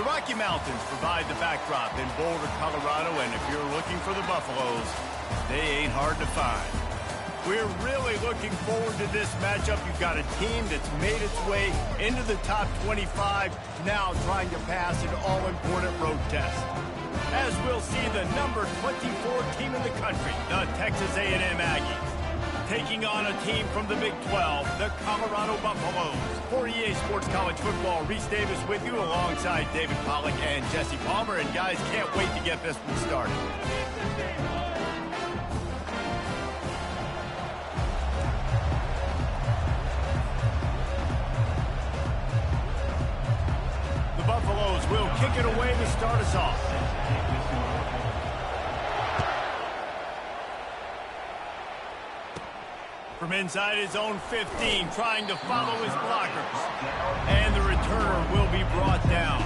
The Rocky Mountains provide the backdrop in Boulder, Colorado, and if you're looking for the Buffaloes, they ain't hard to find. We're really looking forward to this matchup. You've got a team that's made its way into the top 25, now trying to pass an all-important road test. As we'll see the number 24 team in the country, the Texas A&M Aggies, taking on a team from the Big 12, the Colorado Buffaloes. For EA Sports College Football, Reese Davis with you alongside David Pollack and Jesse Palmer. And guys, can't wait to get this one started. The Buffaloes will kick it away to start us off. From inside his own 15, trying to follow his blockers. And the returner will be brought down.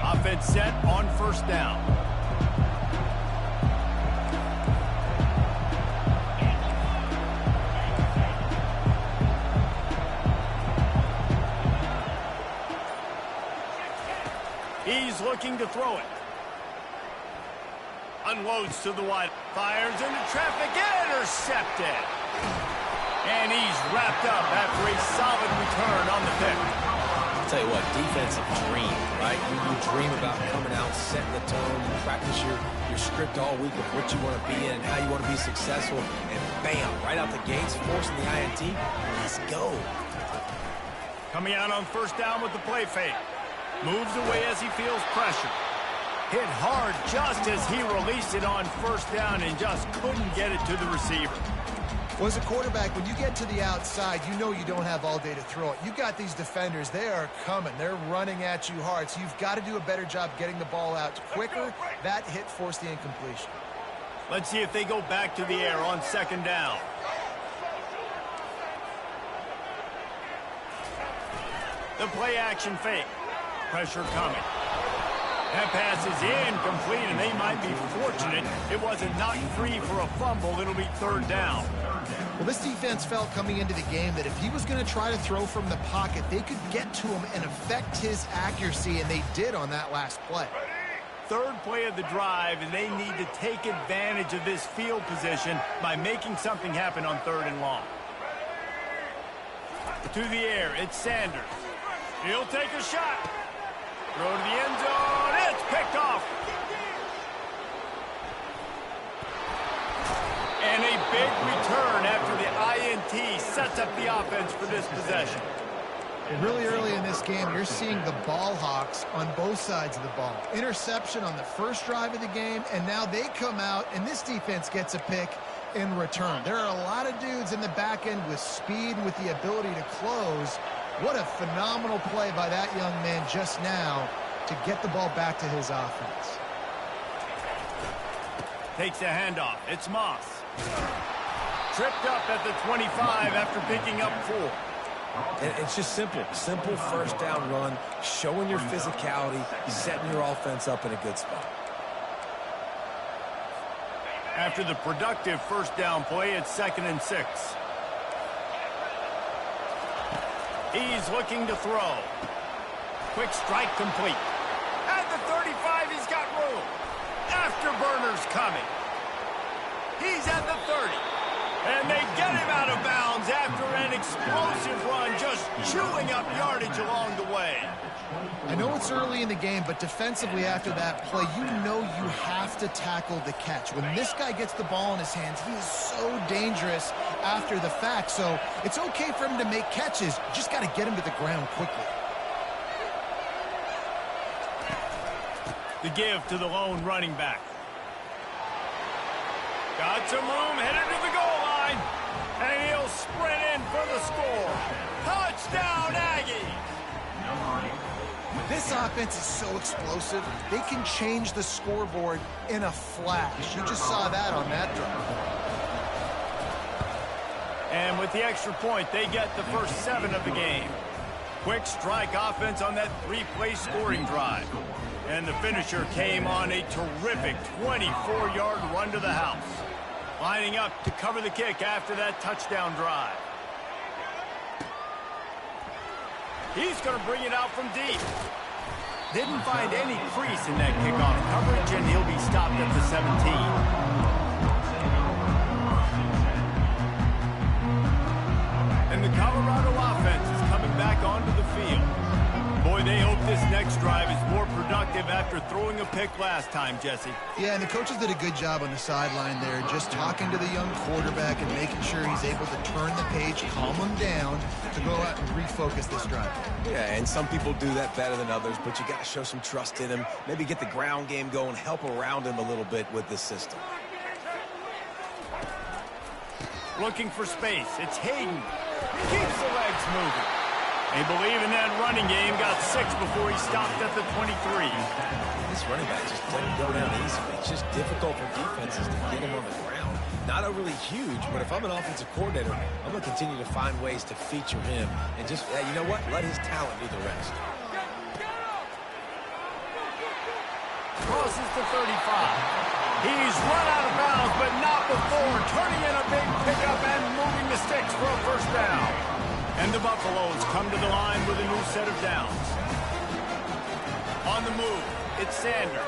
Offense set on first down. He's looking to throw it. Unloads to the wide. Fires into traffic. Intercepted. And he's wrapped up after a solid return on the pick. I'll tell you what, defensive dream, right? You dream about coming out, setting the tone. You practice your script all week of what you want to be in and how you want to be successful. And bam, right out the gates, forcing the INT. Let's go. Coming out on first down with the play fake. Moves away as he feels pressure. Hit hard just as he released it on first down and just couldn't get it to the receiver. Well, as a quarterback, when you get to the outside, you know you don't have all day to throw it. You've got these defenders. They are coming. They're running at you hard. So you've got to do a better job getting the ball out quicker. That hit forced the incompletion. Let's see if they go back to the air on second down. The play action fake. Pressure coming. That pass is incomplete, and they might be fortunate it wasn't knocked free for a fumble. It'll be third down. Well, this defense felt coming into the game that if he was going to try to throw from the pocket, they could get to him and affect his accuracy, and they did on that last play. Third play of the drive, and they need to take advantage of this field position by making something happen on third and long. To the air, it's Sanders. He'll take a shot. Throw to the end zone. It's picked off. And a big return after the INT sets up the offense for this possession. Really early in this game, you're seeing the ball hawks on both sides of the ball. Interception on the first drive of the game, and now they come out, and this defense gets a pick in return. There are a lot of dudes in the back end with speed and with the ability to close. What a phenomenal play by that young man just now to get the ball back to his offense. Takes a handoff. It's Moss. Tripped up at the 25 after picking up 4. And it's just simple. Simple first down run, showing your physicality, setting your offense up in a good spot. After the productive first down play, it's 2nd and 6. He's looking to throw. Quick strike complete. At the 35, he's got room. Afterburners coming. He's at the 30. And they get him out of bounds after an explosive run, just chewing up yardage along the way. I know it's early in the game, but defensively after that play, you know you have to tackle the catch. When this guy gets the ball in his hands, he is so dangerous after the fact. So it's okay for him to make catches. You just got to get him to the ground quickly. The give to the lone running back. Got some room, headed to the goal line. And he'll sprint in for the score. Touchdown, Aggies! This offense is so explosive, they can change the scoreboard in a flash. You just saw that on that drive. And with the extra point, they get the first 7 of the game. Quick strike offense on that three-play scoring drive. And the finisher came on a terrific 24-yard run to the house. Lining up to cover the kick after that touchdown drive. He's going to bring it out from deep. Didn't find any crease in that kickoff coverage, and he'll be stopped at the 17. And the Colorado offense is coming back onto the field. Boy, they hope this next drive is more productive after throwing a pick last time, Jesse. Yeah, and the coaches did a good job on the sideline there, just talking to the young quarterback and making sure he's able to turn the page, calm him down, to go out and refocus this drive. Yeah, and some people do that better than others, but you got to show some trust in him. Maybe get the ground game going, help around him a little bit with this system. Looking for space. It's Hayden. Keeps the legs moving. They believe in that running game. Got 6 before he stopped at the 23. This running back just doesn't go down easily. It's just difficult for defenses to get him on the ground. Not overly huge, but if I'm an offensive coordinator, I'm going to continue to find ways to feature him and just, you know what, let his talent do the rest. Crosses to 35. He's run out of bounds, but not before turning in a big pickup and moving the sticks for a first down. And the Buffaloes come to the line with a new set of downs. On the move, it's Sanders.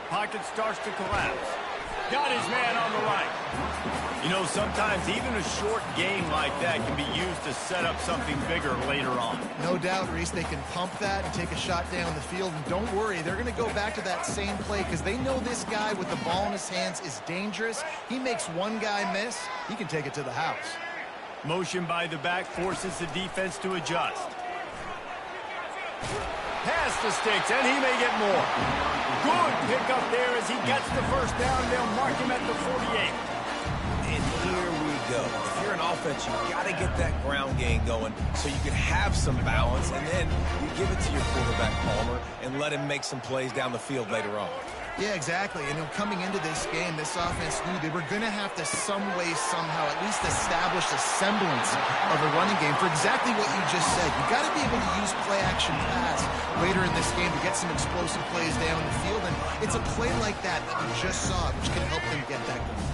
Pocket starts to collapse. Got his man on the right. You know, sometimes even a short game like that can be used to set up something bigger later on. No doubt, Reese, they can pump that and take a shot down the field. And don't worry, they're going to go back to that same play because they know this guy with the ball in his hands is dangerous. He makes one guy miss, he can take it to the house. Motion by the back forces the defense to adjust. Pass the sticks, and he may get more. Good pickup there as he gets the first down. They'll mark him at the 48. And here we go. If you're an offense, you got to get that ground game going so you can have some balance, and then you give it to your quarterback, Palmer, and let him make some plays down the field later on. Yeah, exactly. And coming into this game, this offense knew they were going to have to some way, somehow, at least establish a semblance of a running game for exactly what you just said. You got to be able to use play-action pass later in this game to get some explosive plays down the field. And it's a play like that we just saw, which can help them get that going.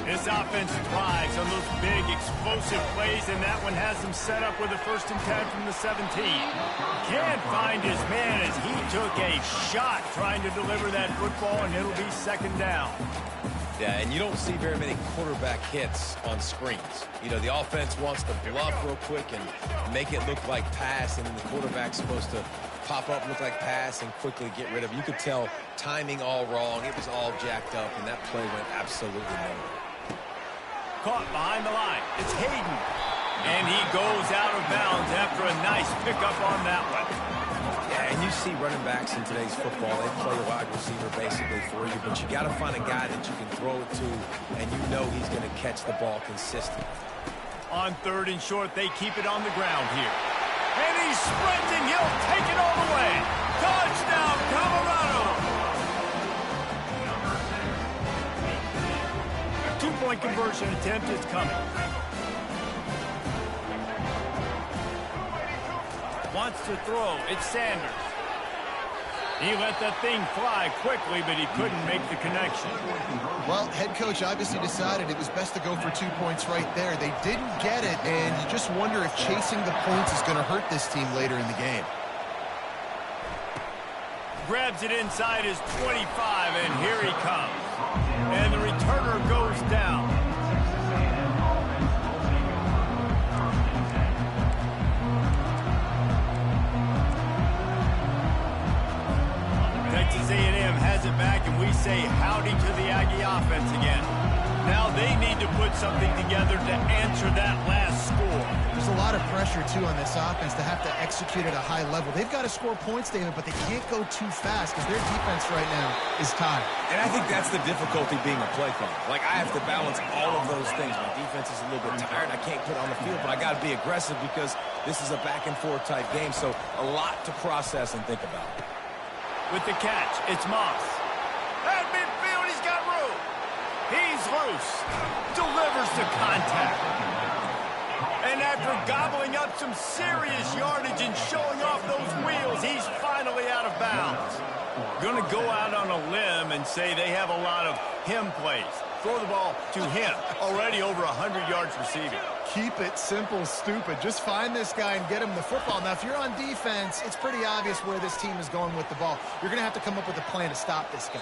This offense thrives on those big, explosive plays, and that one has them set up with a 1st and 10 from the 17. Can't find his man as he took a shot trying to deliver that football, and it'll be 2nd down. Yeah, and you don't see very many quarterback hits on screens. You know, the offense wants to bluff real quick and make it look like pass, and then the quarterback's supposed to pop up, look like pass, and quickly get rid of it. You could tell timing all wrong. It was all jacked up, and that play went absolutely nowhere. Caught behind the line. It's Hayden. And he goes out of bounds after a nice pickup on that one. Yeah, and you see running backs in today's football, they play a wide receiver basically for you, but you got to find a guy that you can throw it to, and you know he's going to catch the ball consistently. On 3rd and short, they keep it on the ground here. And he's sprinting. He'll take it all the way. Touchdown, Colorado. Two-point conversion attempt is coming. Wants to throw. It's Sanders. He let that thing fly quickly, but he couldn't make the connection. Well, head coach obviously decided it was best to go for 2 points right there. They didn't get it, and you just wonder if chasing the points is going to hurt this team later in the game. Grabs it inside his 25, and here he comes. And the returner goes down. Texas A&M has it back, and we say howdy to the Aggie offense again. Now they need to put something together to answer that last score. There's a lot of pressure, too, on this offense to have to execute at a high level. They've got to score points, David, but they can't go too fast because their defense right now is tired. And I think that's the difficulty being a play caller. Like, I have to balance all of those things. My defense is a little bit tired. I can't put on the field, but I got to be aggressive because this is a back-and-forth type game, so a lot to process and think about. With the catch, it's Moss. At midfield, he's got room. He's loose. Delivers the contact. And after gobbling up some serious yardage and showing off those wheels, he's finally out of bounds. Going to go out on a limb and say they have a lot of him plays. Throw the ball to him. Already over 100 yards receiving. Keep it simple, stupid. Just find this guy and get him the football. Now, if you're on defense, it's pretty obvious where this team is going with the ball. You're going to have to come up with a plan to stop this guy.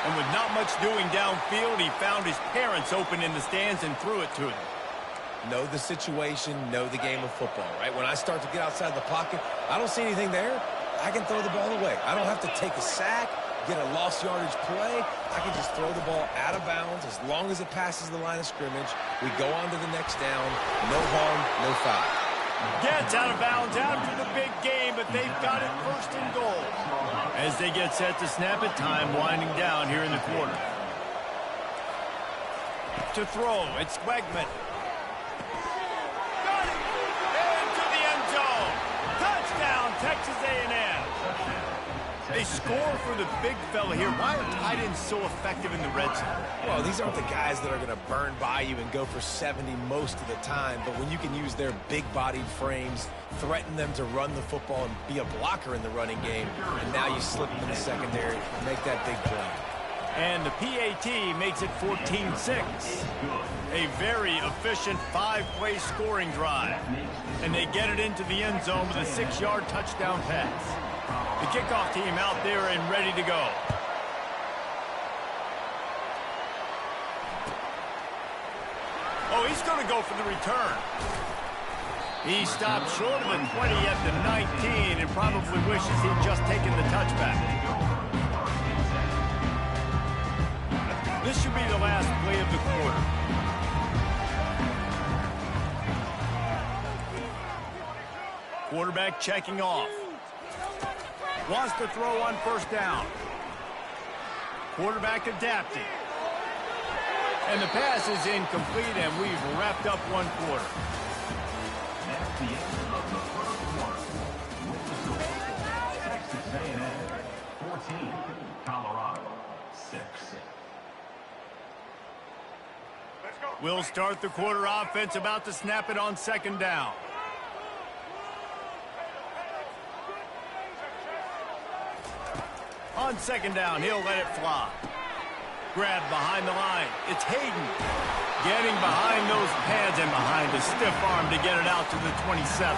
And with not much doing downfield, he found his parents open in the stands and threw it to them. Know the situation, know the game of football, right? When I start to get outside the pocket, I don't see anything there. I can throw the ball away. I don't have to take a sack, get a lost yardage play. I can just throw the ball out of bounds as long as it passes the line of scrimmage. We go on to the next down. No harm, no foul. Gets out of bounds after the big game, but they've got it first and goal. As they get set to snap it, time winding down here in the quarter. To throw, it's Wegman. Got it! Into the end zone. Touchdown, Texas A&M. They score for the big fella here. Why are tight ends so effective in the red zone? Well, these aren't the guys that are going to burn by you and go for 70 most of the time, but when you can use their big-bodied frames, threaten them to run the football and be a blocker in the running game, and now you slip them in the secondary and make that big play. And the PAT makes it 14-6. A very efficient 5-play scoring drive. And they get it into the end zone with a 6-yard touchdown pass. The kickoff team out there and ready to go. Oh, he's going to go for the return. He stopped short of the 20 at the 19 and probably wishes he'd just taken the touchback. This should be the last play of the quarter. Quarterback checking off. Wants to throw on first down. Quarterback adapting. And the pass is incomplete, and we've wrapped up one quarter. That's the end of the first quarter. Texas A&M 14, Colorado 6. We'll start the quarter offense, about to snap it on second down. On second down, he'll let it fly. Grab behind the line. It's Hayden. Getting behind those pads and behind a stiff arm to get it out to the 27.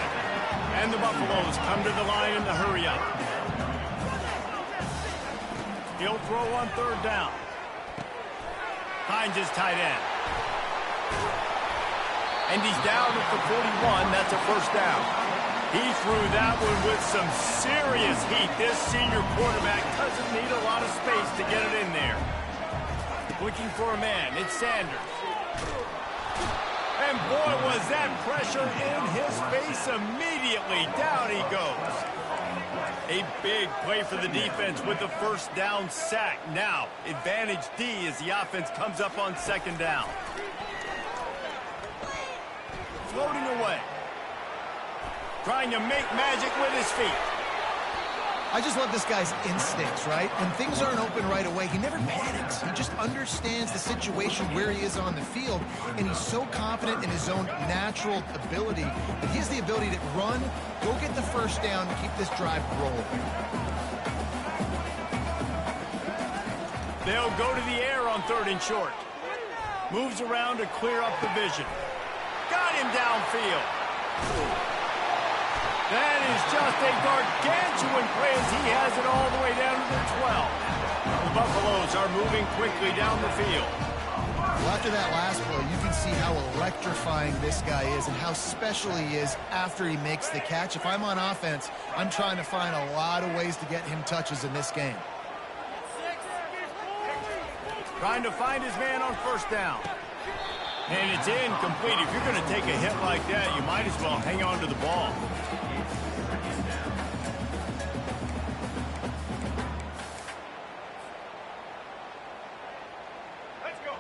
And the Buffaloes come to the line in the hurry up. He'll throw on third down. Finds his tight end. And he's down at the 41. That's a first down. He threw that one with some serious heat. This senior quarterback doesn't need a lot of space to get it in there. Looking for a man. It's Sanders. And boy, was that pressure in his face immediately. Down he goes. A big play for the defense with the first down sack. Now, advantage D as the offense comes up on second down. Floating away. Trying to make magic with his feet. I just love this guy's instincts, right? When things aren't open right away, he never panics. He just understands the situation where he is on the field, and he's so confident in his own natural ability that he has the ability to run, go get the first down, and keep this drive rolling. They'll go to the air on third and short. Moves around to clear up the vision. Got him downfield. That is just a gargantuan play as he has it all the way down to the 12. The Buffaloes are moving quickly down the field. Well, after that last play, you can see how electrifying this guy is and how special he is after he makes the catch. If I'm on offense, I'm trying to find a lot of ways to get him touches in this game. Trying to find his man on first down. And it's incomplete. If you're going to take a hit like that, you might as well hang on to the ball.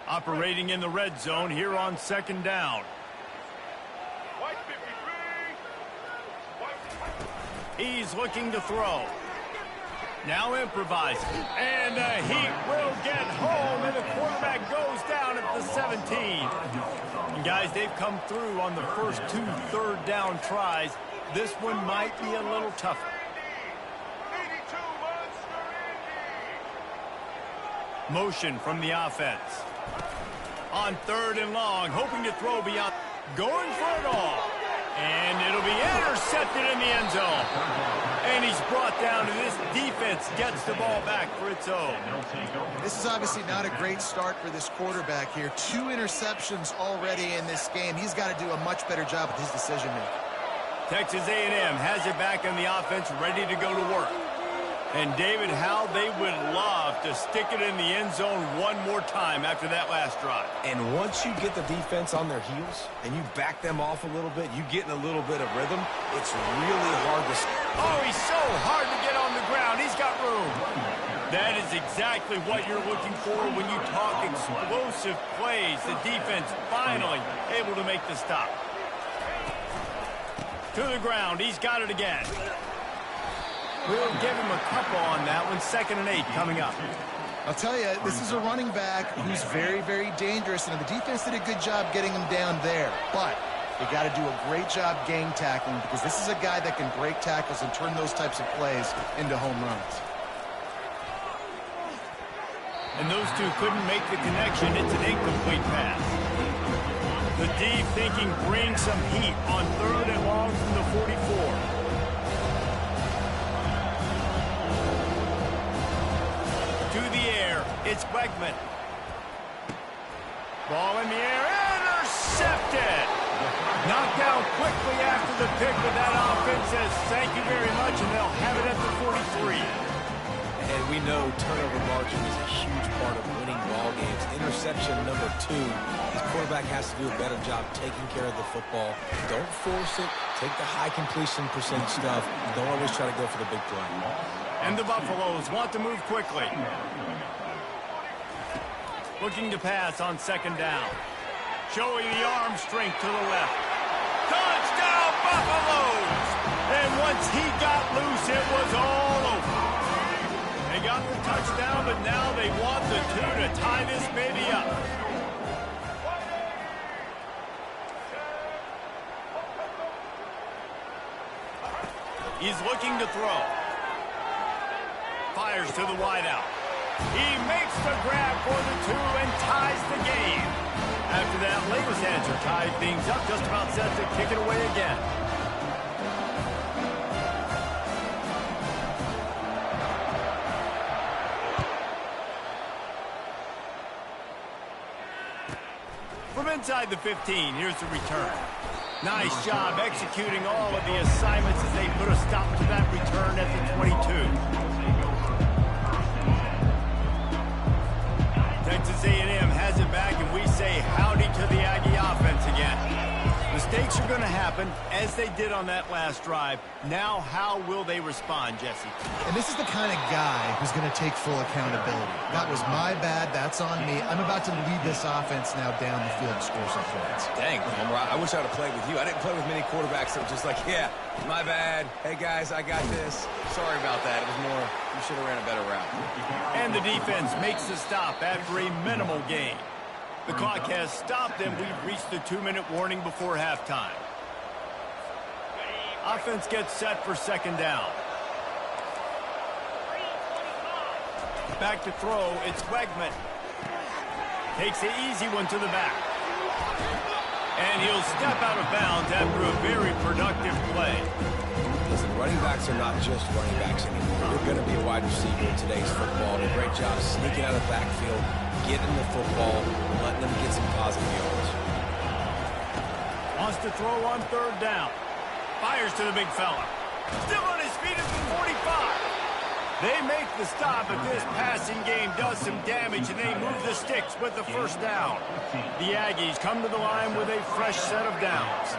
Operating in the red zone here on second down. He's looking to throw. Now improvising. And he will get home, and the quarterback goes down at the 17. Guys, they've come through on the first 2 third-down tries. This one might be a little tougher. Motion from the offense. On 3rd and long, hoping to throw beyond. Going for it all. And it'll be intercepted in the end zone. And he's brought down, and this defense gets the ball back for its own. This is obviously not a great start for this quarterback here. 2 interceptions already in this game. He's got to do a much better job with his decision-making. Texas A&M has it back on the offense, ready to go to work. And, David, how they would love to stick it in the end zone one more time after that last drive. And once you get the defense on their heels and you back them off a little bit, you get in a little bit of rhythm, it's really hard to... Oh, he's so hard to get on the ground. He's got room. That is exactly what you're looking for when you talk explosive plays. The defense finally able to make the stop. To the ground. He's got it again. We'll give him a couple on that one. 2nd and 8 coming up. I'll tell you, this is a running back who's very, very dangerous, and the defense did a good job getting him down there. But they got to do a great job gang tackling, because this is a guy that can break tackles and turn those types of plays into home runs. And those two couldn't make the connection. It's an incomplete pass. The deep thinking brings some heat on 3rd and long from the 44. To the air, it's Wegman. Ball in the air, intercepted! Knocked down quickly after the pick, but that offense says thank you very much, and they'll have it at the 43. And we know turnover margin is a huge part of winning ball games. Interception number 2. This quarterback has to do a better job taking care of the football. Don't force it. Take the high completion percentage stuff. Don't always try to go for the big play. And the Buffaloes want to move quickly. Looking to pass on 2nd down. Showing the arm strength to the left. Touchdown, Buffaloes! And once he got loose, it was all over. They got the touchdown, but now they want the 2 to tie this baby up. He's looking to throw. Fires to the wideout. He makes the grab for the 2 and ties the game. After that latest answer tied things up, just about set to kick it away again. From inside the 15, here's the return. Nice job executing all of the assignments as they put a stop to that return at the 22. Texas A&M has it back, and we say howdy to the Aggie offense again. Mistakes are going to happen, as they did on that last drive. Now, how will they respond, Jesse? And this is the kind of guy who's going to take full accountability. That was my bad. That's on me. I'm about to lead this offense now down the field to score some points. Dang, Homer, I wish I would have played with you. I didn't play with many quarterbacks that were just like, yeah, my bad. Hey, guys, I got this. Sorry about that. It was more, you should have ran a better route. And the defense makes the stop after a minimal gain. The clock has stopped, and we've reached the 2-minute warning before halftime. Offense gets set for 2nd down. Back to throw, it's Wegman. Takes the easy one to the back. And he'll step out of bounds after a very productive play. Listen, running backs are not just running backs anymore. You're going to be a wide receiver in today's football. And a great job sneaking out of the backfield, getting the football, and letting them get some positive yards. Wants to throw on 3rd down. Fires to the big fella. Still on his feet at the 45. They make the stop, but this passing game does some damage, and they move the sticks with the 1st down. The Aggies come to the line with a fresh set of downs.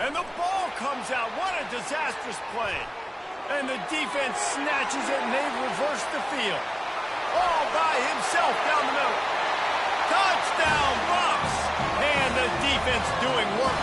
And the ball comes out. What a disastrous play. And the defense snatches it, and they reverse the field. All by himself down the middle. Touchdown, Buffs! And the defense doing work.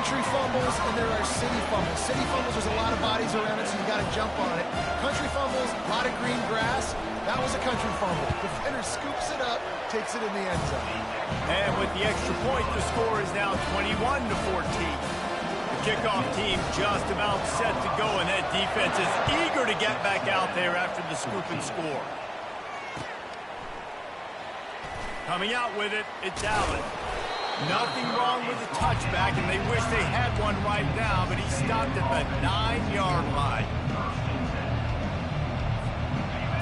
country fumbles and there are city fumbles. City fumbles, there's a lot of bodies around it, so you got to jump on it. Country fumbles, a lot of green grass. That was a country fumble. Defender scoops it up, takes it in the end zone. And with the extra point, the score is now 21-14. The kickoff team just about set to go, and that defense is eager to get back out there after the scoop and score. Coming out with it, it's Allen. Nothing wrong with the touchback, and they wish they had one right now, but he stopped at the 9-yard line.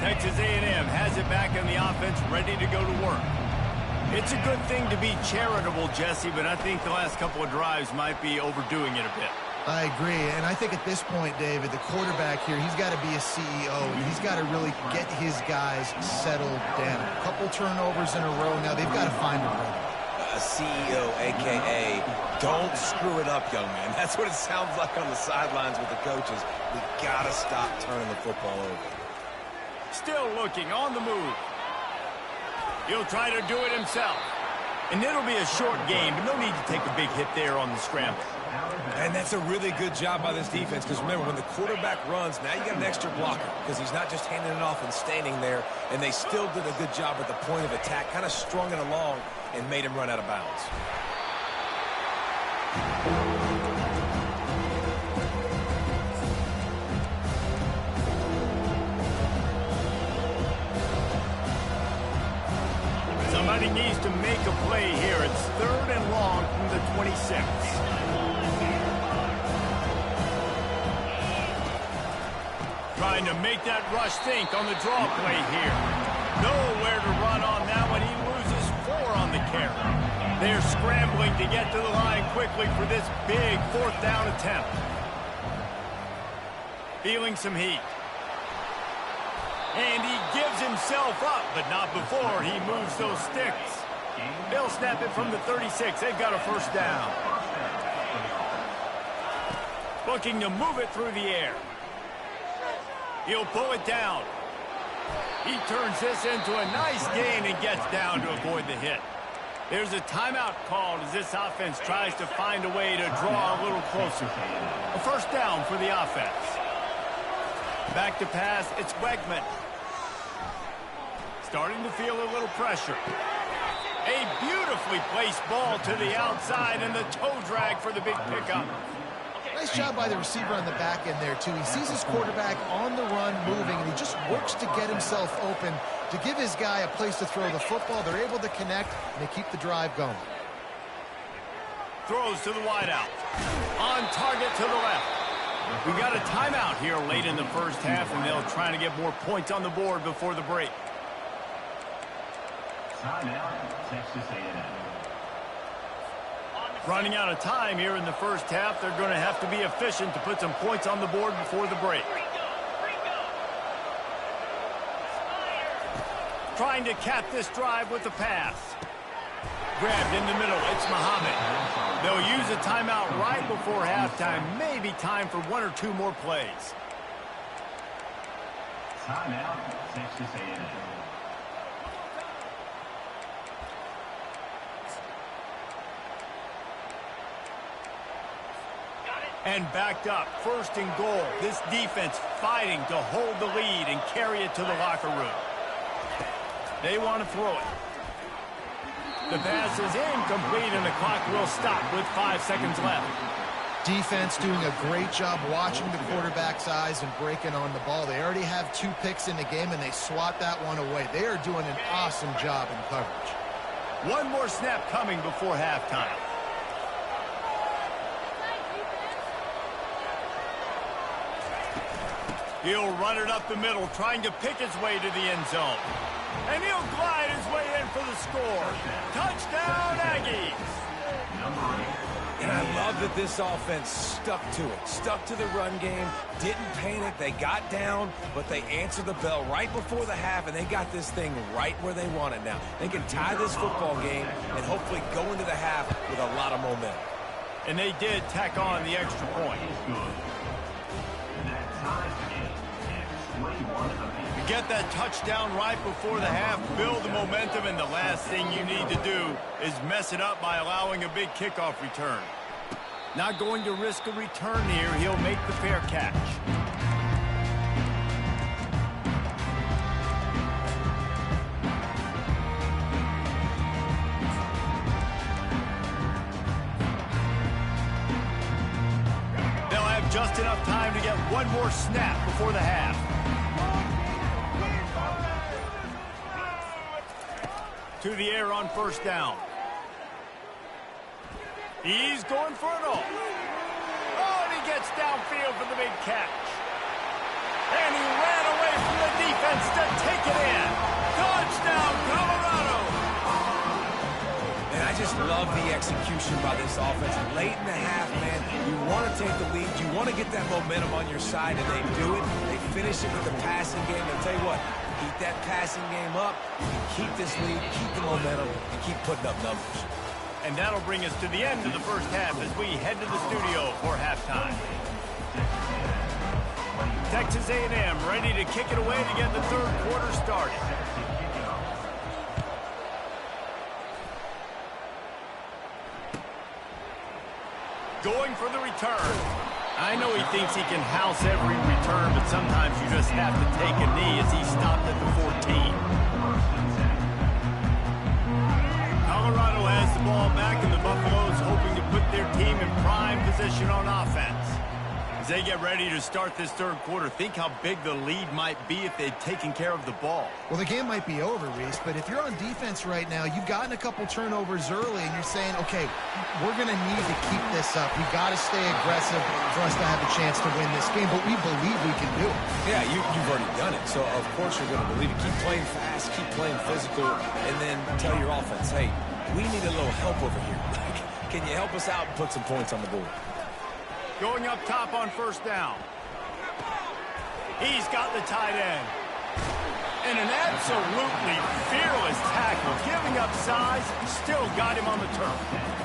Texas A&M has it back in the offense, ready to go to work. It's a good thing to be charitable, Jesse, but I think the last couple of drives might be overdoing it a bit. I agree, and I think at this point, David, the quarterback here, he's got to be a CEO, and he's got to really get his guys settled down. A couple turnovers in a row now. They've got to find a rhythm. A CEO, a.k.a. don't screw it up, young man. That's what it sounds like on the sidelines with the coaches. We got to stop turning the football over. Still looking on the move. He'll try to do it himself. And it'll be a short game, but no need to take a big hit there on the scramble. And that's a really good job by this defense, because remember, when the quarterback runs, now you got an extra blocker, because he's not just handing it off and standing there, and they still did a good job at the point of attack, kind of strung it along and made him run out of bounds. Somebody needs to make a play here. It's 3rd and long from the 26. Trying to make that rush think on the draw play here. Nowhere to run on that one. He loses 4 on the carry. They're scrambling to get to the line quickly for this big 4th down attempt. Feeling some heat. And he gives himself up, but not before he moves those sticks. They'll snap it from the 36. They've got a 1st down. Looking to move it through the air. He'll pull it down. He turns this into a nice gain and gets down to avoid the hit. There's a timeout called as this offense tries to find a way to draw a little closer. A 1st down for the offense. Back to pass, it's Wegman. Starting to feel a little pressure. A beautifully placed ball to the outside and the toe drag for the big pickup. Nice job by the receiver on the back end there, too. He sees his quarterback on the run moving, and he just works to get himself open to give his guy a place to throw the football. They're able to connect, and they keep the drive going. Throws to the wideout. On target to the left. We got a timeout here late in the 1st half, and they'll try to get more points on the board before the break. Timeout, Texas A&M. Running out of time here in the 1st half. They're going to have to be efficient to put some points on the board before the break. Trying to cap this drive with the pass. Grabbed in the middle. It's Muhammad. They'll use a timeout right before halftime. Maybe time for 1 or 2 more plays. Timeout, Texas A&M. And backed up, 1st and goal. This defense fighting to hold the lead and carry it to the locker room. They want to throw it. The pass is incomplete, and the clock will stop with 5 seconds left. Defense doing a great job watching the quarterback's eyes and breaking on the ball. They already have 2 picks in the game, and they swat that one away. They are doing an awesome job in coverage. 1 more snap coming before halftime. He'll run it up the middle, trying to pick his way to the end zone. And he'll glide his way in for the score. Touchdown, Aggies! And I love that this offense stuck to it. Stuck to the run game, didn't panic. They got down, but they answered the bell right before the half, and they got this thing right where they want it now. They can tie this football game and hopefully go into the half with a lot of momentum. And they did tack on the extra point. You get that touchdown right before the half, build the momentum, and the last thing you need to do is mess it up by allowing a big kickoff return. Not going to risk a return here. He'll make the fair catch. They'll have just enough time to get one more snap before the half. To the air on first down. He's going for it all. Oh, and he gets downfield for the big catch. And he ran away from the defense to take it in. Touchdown, Colorado. And I just love the execution by this offense. Late in the half, man, you want to take the lead. You want to get that momentum on your side, and they do it. They finish it with the passing game. I'll tell you what, keep that passing game up. You can keep this lead, keep the momentum, and keep putting up numbers. And that'll bring us to the end of the first half as we head to the studio for halftime. Texas A&M ready to kick it away to get the third quarter started. Going for the return. I know he thinks he can house every return, but sometimes you just have to take a knee as he stopped at the 14. Colorado has the ball back, and the Buffaloes hoping to put their team in prime position on offense. As they get ready to start this third quarter, think how big the lead might be if they'd taken care of the ball. Well, the game might be over, Reese, but if you're on defense right now, you've gotten a couple turnovers early, and you're saying, okay, we're going to need to keep this up. We've got to stay aggressive for us to have a chance to win this game, but we believe we can do it. Yeah, you've already done it, so of course you're going to believe it. Keep playing fast, keep playing physical, and then tell your offense, hey, we need a little help over here. Can you help us out and put some points on the board? Going up top on first down. He's got the tight end. And an absolutely fearless tackle. Giving up size, still got him on the turf.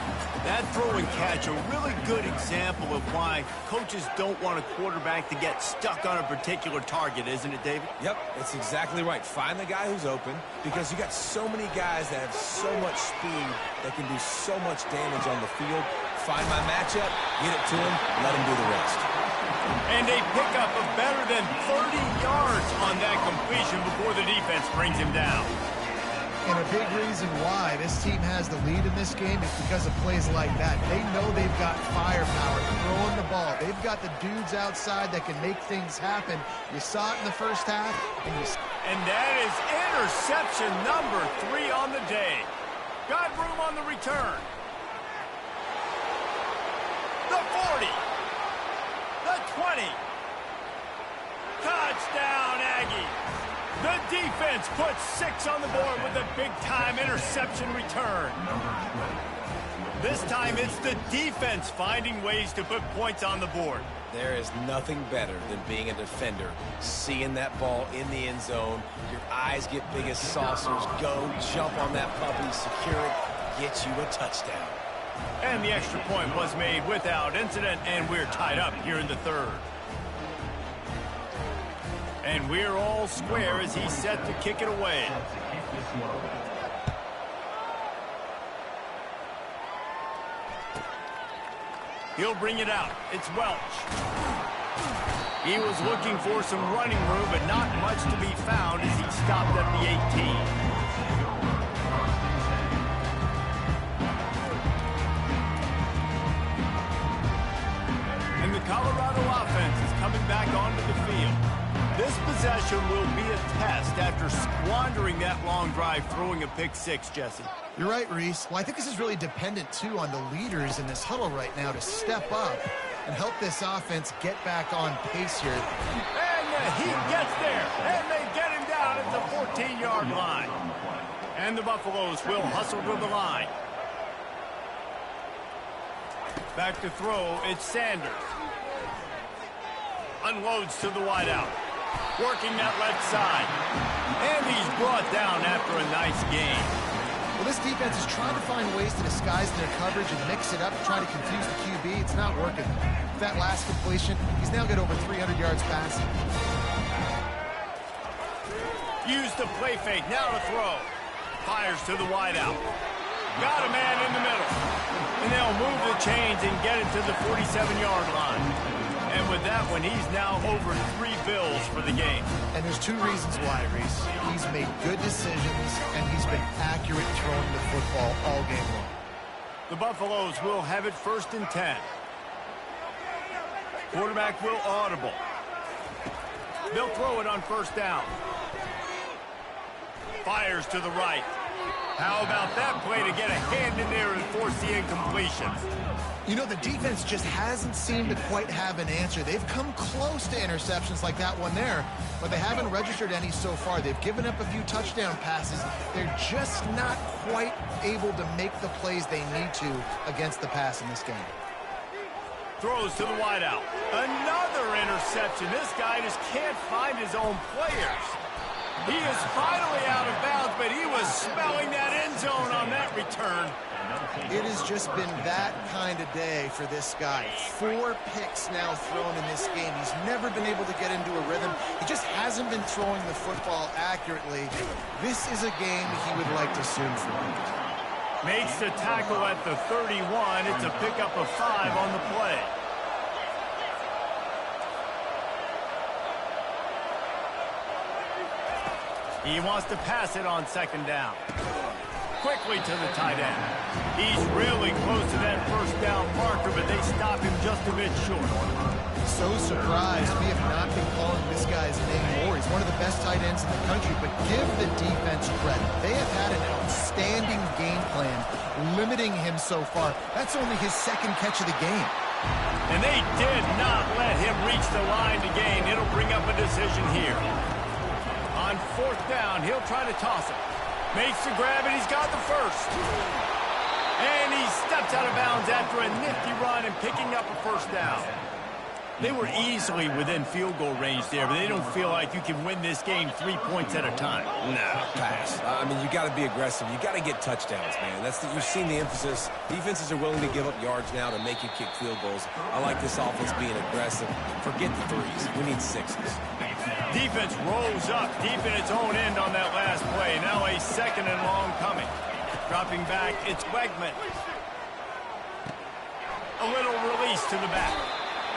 That throw and catch, a really good example of why coaches don't want a quarterback to get stuck on a particular target, isn't it, David? Yep, that's exactly right. Find the guy who's open, because you got so many guys that have so much speed that can do so much damage on the field. Find my matchup, get it to him, let him do the rest. And a pickup of better than 30 yards on that completion before the defense brings him down. And a big reason why this team has the lead in this game is because of plays like that. They know they've got firepower throwing the ball. They've got the dudes outside that can make things happen. You saw it in the first half. And that is interception number 3 on the day. Got room on the return. The 40. The 20. Touchdown, Aggies. The defense puts 6 on the board with a big-time interception return. This time it's the defense finding ways to put points on the board. There is nothing better than being a defender, seeing that ball in the end zone. Your eyes get big as saucers. Go, jump on that puppy, secure it, get you a touchdown. And the extra point was made without incident, and we're tied up here in the third. And we're all square as he's set to kick it away. He'll bring it out. It's Welch. He was looking for some running room, but not much to be found as he stopped at the 18. And the Colorado offense is coming back onto the field. This possession will be a test after squandering that long drive throwing a pick six, Jesse. You're right, Reese. Well, I think this is really dependent, too, on the leaders in this huddle right now to step up and help this offense get back on pace here. And he gets there, and they get him down at the 14-yard line. And the Buffaloes will hustle to the line. Back to throw, it's Sanders. Unloads to the wideout. Working that left side. And he's brought down after a nice gain. Well, this defense is trying to find ways to disguise their coverage and mix it up, trying to confuse the QB. It's not working. With that last completion, he's now got over 300 yards passing. Use the play fake, now to throw. Fires to the wideout. Got a man in the middle. And they'll move the chains and get it to the 47-yard line. And with that one, he's now over 3 bills for the game. And there's 2 reasons why, Reese. He's made good decisions, and he's been accurate throwing the football all game long. The Buffaloes will have it 1st and 10. Quarterback will audible. They'll throw it on 1st down. Fires to the right. How about that play to get a hand in there and force the incompletion? You know, the defense just hasn't seemed to quite have an answer. They've come close to interceptions like that one there, but they haven't registered any so far. They've given up a few touchdown passes. They're just not quite able to make the plays they need to against the pass in this game. Throws to the wideout. Another interception. This guy just can't find his own players. He is finally out of bounds, but he was smelling that end zone on that return. It has just been that kind of day for this guy. 4 picks now thrown in this game. He's never been able to get into a rhythm. He just hasn't been throwing the football accurately. This is a game he would like to soon forget. Makes the tackle at the 31. It's a pickup of 5 on the play. He wants to pass it on 2nd down. Quickly to the tight end. He's really close to that 1st down marker, but they stop him just a bit short. So surprised we have not been calling this guy's name more. He's one of the best tight ends in the country, but give the defense credit. They have had an outstanding game plan limiting him so far. That's only his 2nd catch of the game. And they did not let him reach the line to gain. It'll bring up a decision here. On 4th down, he'll try to toss it. Makes the grab, and he's got the 1st. And he steps out of bounds after a nifty run and picking up a 1st down. They were easily within field goal range there, but they don't feel like you can win this game 3 points at a time. No, pass. I mean, you got to be aggressive. You got to get touchdowns, man. You've seen the emphasis. Defenses are willing to give up yards now to make you kick field goals. I like this offense being aggressive. Forget the 3s. We need 6s. Defense rolls up deep in its own end on that last play. Now a 2nd and long coming. Dropping back, it's Wegman. A little release to the back.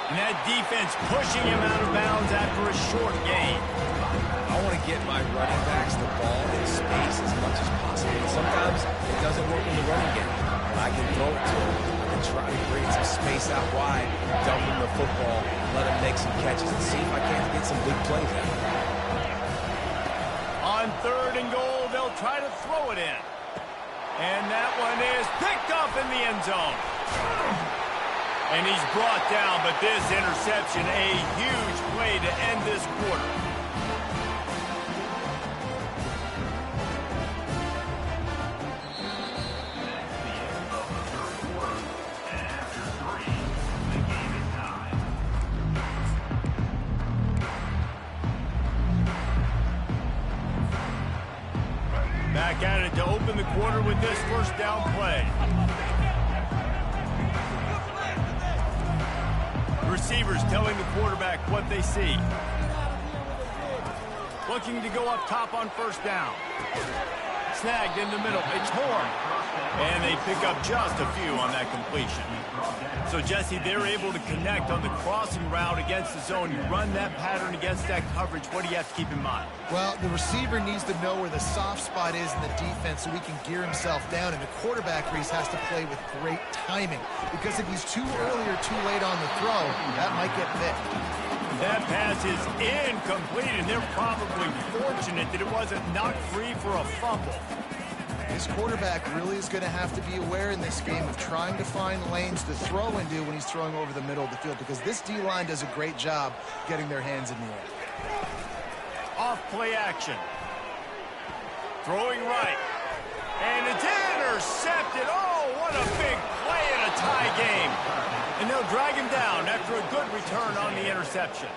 And that defense pushing him out of bounds after a short gain. I want to get my running backs the ball in space as much as possible. And sometimes it doesn't work in the running game. I can throw it to him. I can try to create some space out wide, dump him the football, let him make some catches, and see if I can't get some big plays out of him. On 3rd and goal, they'll try to throw it in. And that one is picked up in the end zone. And he's brought down, but this interception, a huge play to end this quarter. Back at it to open the quarter with this 1st down play. Receivers telling the quarterback what they see. Looking to go up top on 1st down. Snagged in the middle. It's Horn. And they pick up just a few on that completion. So, Jesse, they're able to connect on the crossing route against the zone. You run that pattern against that coverage. What do you have to keep in mind? Well, the receiver needs to know where the soft spot is in the defense so he can gear himself down. And the quarterback, Reese, has to play with great timing. Because if he's too early or too late on the throw, that might get picked. That pass is incomplete, and they're probably fortunate that it wasn't knocked free for a fumble. This quarterback really is going to have to be aware in this game of trying to find lanes to throw into when he's throwing over the middle of the field, because this D-line does a great job getting their hands in the air. Off play action. Throwing right. And it's intercepted. Oh, what a big play in a tie game. And they'll drag him down after a good return on the interception.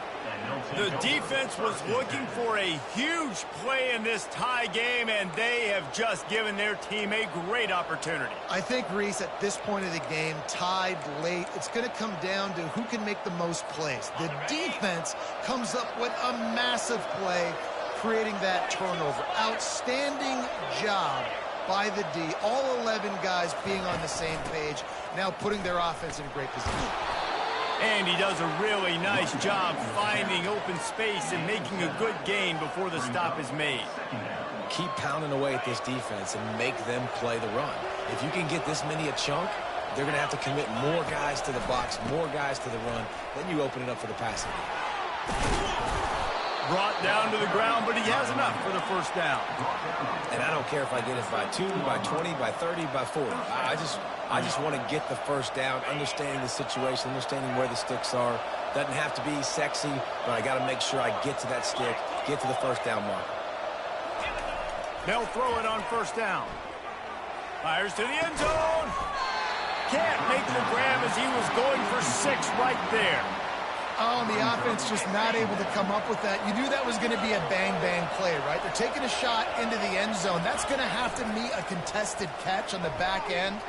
The defense was looking for a huge play in this tie game, and they have just given their team a great opportunity. I think, Reese, at this point of the game, tied late, it's going to come down to who can make the most plays. The defense comes up with a massive play, creating that turnover. Outstanding job by the D, all 11 guys being on the same page, now putting their offense in a great position. And he does a really nice job finding open space and making a good gain before the stop is made. Keep pounding away at this defense and make them play the run. If you can get this many a chunk, they're going to have to commit more guys to the box, more guys to the run. Then you open it up for the passing game. Brought down to the ground, but he has enough for the first down. And I don't care if I get it by 2, by 20, by 30, by 40. I just want to get the first down, understanding the situation, understanding where the sticks are. Doesn't have to be sexy, but I got to make sure I get to that stick, get to the first down marker. They'll throw it on first down. Fires to the end zone. Can't make the grab as he was going for 6 right there. Oh, and the offense just not able to come up with that. You knew that was going to be a bang-bang play, right? They're taking a shot into the end zone. That's going to have to meet a contested catch on the back end,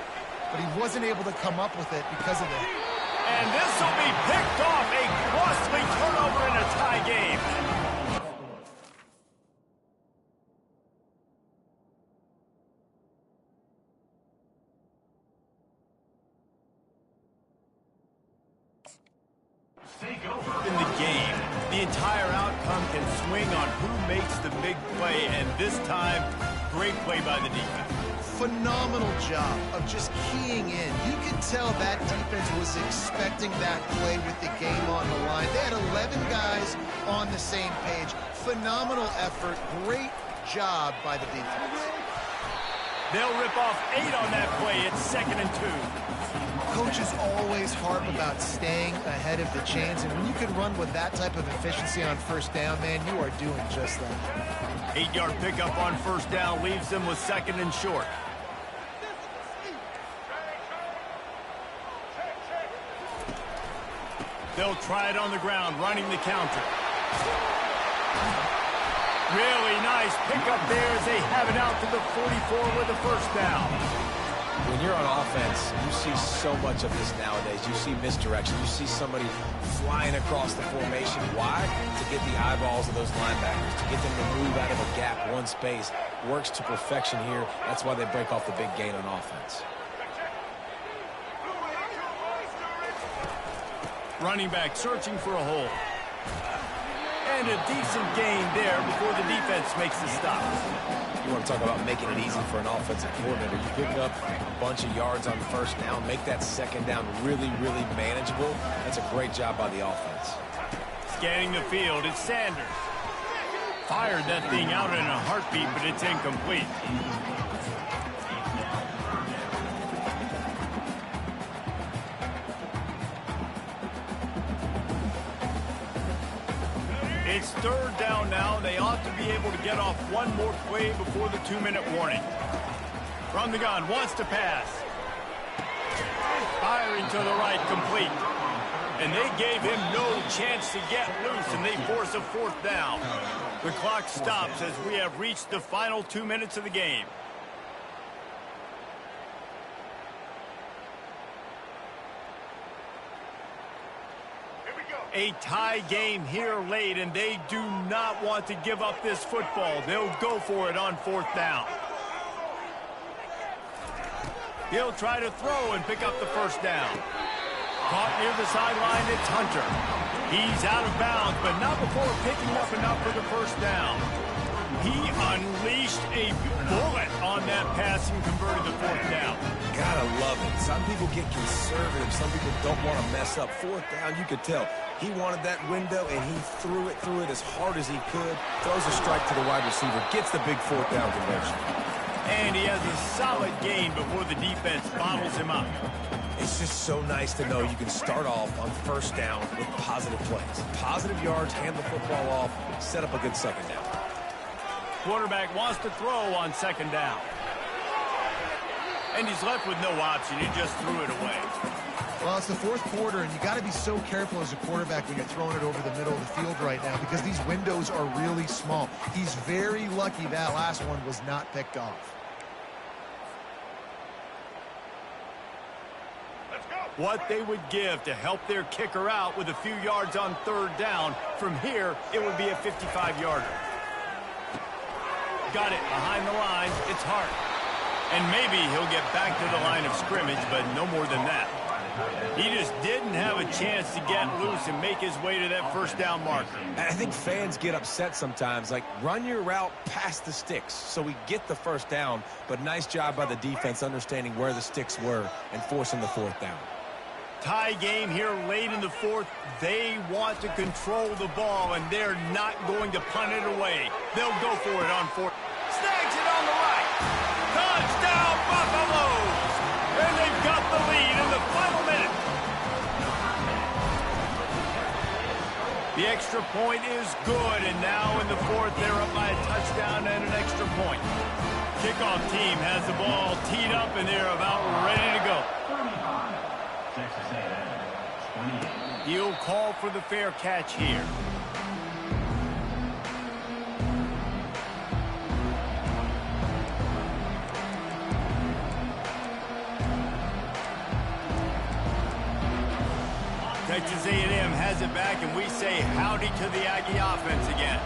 but he wasn't able to come up with it because of it. And this will be picked off. A costly turnover in a tie game. In the game, the entire outcome can swing on who makes the big play, and this time, great play by the defense. Phenomenal job of just keying in. You can tell that defense was expecting that play with the game on the line. They had 11 guys on the same page. Phenomenal effort. Great job by the defense. They'll rip off 8 on that play. It's 2nd and 2. Coaches always harp about staying ahead of the chains, and when you can run with that type of efficiency on first down, man, you are doing just that. 8-yard pickup on first down leaves them with 2nd and short. They'll try it on the ground, running the counter. Really nice pickup there as they have it out to the 44 with the first down. When you're on offense, you see so much of this nowadays. You see misdirection. You see somebody flying across the formation. Why? To get the eyeballs of those linebackers, to get them to move out of a gap, one space. Works to perfection here. That's why they break off the big gain on offense. Running back searching for a hole. And a decent gain there before the defense makes the stop. You want to talk about making it easy for an offensive coordinator. You pick up a bunch of yards on first down, make that second down really, really manageable. That's a great job by the offense. Scanning the field, it's Sanders. Fired that thing out in a heartbeat, but it's incomplete. It's 3rd down now. They ought to be able to get off one more play before the 2-minute warning. From the gun, wants to pass. Firing to the right, complete. And they gave him no chance to get loose, and they force a 4th down. The clock stops as we have reached the final 2 minutes of the game. A tie game here late, and they do not want to give up this football. They'll go for it on 4th down. He'll try to throw and pick up the first down. Caught near the sideline, it's Hunter. He's out of bounds, but not before picking up enough for the first down. He unleashed a bullet on that pass and converted the 4th down. Gotta love it. Some people get conservative. Some people don't want to mess up. 4th down, you could tell. He wanted that window, and he threw it as hard as he could. Throws a strike to the wide receiver. Gets the big 4th down conversion. And he has a solid gain before the defense bottles him up. It's just so nice to know you can start off on first down with positive plays. Positive yards, hand the football off, set up a good second down. Quarterback wants to throw on 2nd down. And he's left with no option. He just threw it away. Well, it's the 4th quarter, and you got to be so careful as a quarterback when you're throwing it over the middle of the field right now because these windows are really small. He's very lucky that last one was not picked off. What they would give to help their kicker out with a few yards on 3rd down. From here, it would be a 55-yarder. Got it behind the line. It's Hart. And maybe he'll get back to the line of scrimmage, but no more than that. He just didn't have a chance to get loose and make his way to that first down marker. I think fans get upset sometimes, like run your route past the sticks so we get the first down, but nice job by the defense understanding where the sticks were and forcing the fourth down. Tie game here late in the fourth. They want to control the ball, and they're not going to punt it away. They'll go for it on fourth. Snags it on the right. Touchdown, Buffaloes! And they've got the lead in the final minute. The extra point is good, and now in the fourth, they're up by a touchdown and an extra point. Kickoff team has the ball teed up, and they're about ready to go. He'll call for the fair catch here. Texas A&M has it back, and we say howdy to the Aggie offense again.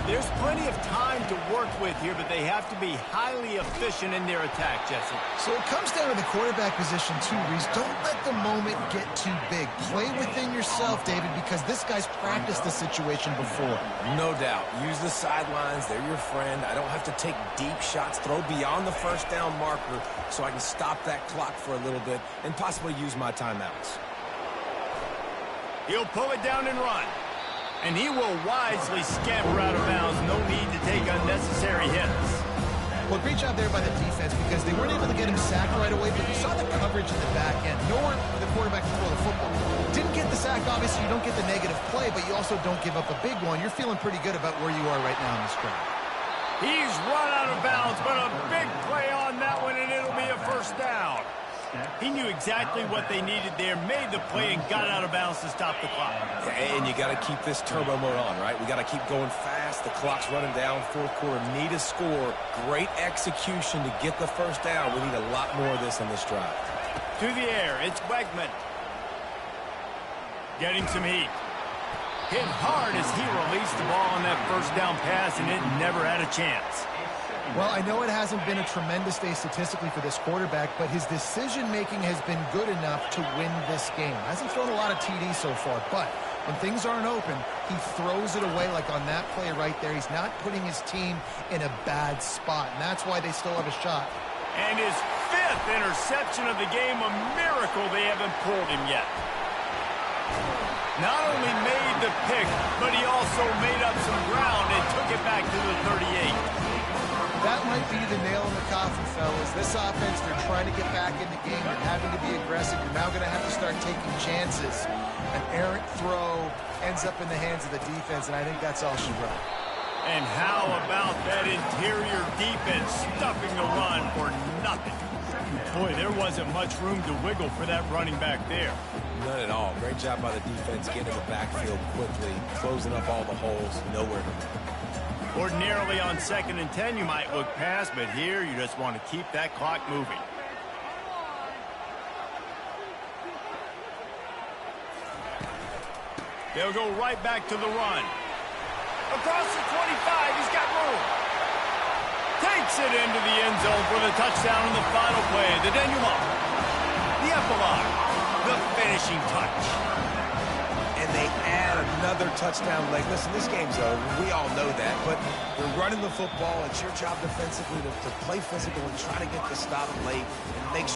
There's plenty of time to work with here, but they have to be highly efficient in their attack, Jesse. So it comes down to the quarterback position too, Reese. Don't let the moment get too big. Play within yourself, David, because this guy's practiced the situation before. No doubt. Use the sidelines. They're your friend. I don't have to take deep shots, throw beyond the first down marker so I can stop that clock for a little bit and possibly use my timeouts. He'll pull it down and run. And he will wisely scamper out of bounds. No need to take unnecessary hits. Well, great job there by the defense because they weren't able to get him sacked right away, but you saw the coverage in the back end. Nowhere for the quarterback to throw the football. Didn't get the sack, obviously. You don't get the negative play, but you also don't give up a big one. You're feeling pretty good about where you are right now in this drive. He's run out of bounds, but a big play on that one, and it'll be a first down. He knew exactly what they needed there, made the play, and got out of bounds to stop the clock. And you got to keep this turbo mode on, right? We got to keep going fast. The clock's running down. Fourth quarter, need a score. Great execution to get the first down. We need a lot more of this on this drive. To the air, it's Wegman. Getting some heat. Hit hard as he released the ball on that first down pass, and it never had a chance. Well, I know it hasn't been a tremendous day statistically for this quarterback, but his decision-making has been good enough to win this game. Hasn't thrown a lot of TDs so far, but when things aren't open, he throws it away like on that play right there. He's not putting his team in a bad spot, and that's why they still have a shot. And his fifth interception of the game, a miracle they haven't pulled him yet. Not only made the pick, but he also made up some ground and took it back to the 38. That might be the nail in the coffin, fellas. This offense, they're trying to get back in the game. They're having to be aggressive. You're now going to have to start taking chances. An errant throw ends up in the hands of the defense, and I think that's all she wrote. And how about that interior defense stuffing the run for nothing? Boy, there wasn't much room to wiggle for that running back there. None at all. Great job by the defense getting in the backfield quickly, closing up all the holes, nowhere to run. Ordinarily on 2nd and 10, you might look past, but here you just want to keep that clock moving. They'll go right back to the run. Across the 25, he's got room. Takes it into the end zone for the touchdown in the final play. The denouement, the epilogue, the finishing touch. And they add another touchdown leg. Listen, this game's over. We all know that, but they're running the football. It's your job defensively to play physical and try to get the stop late and make sure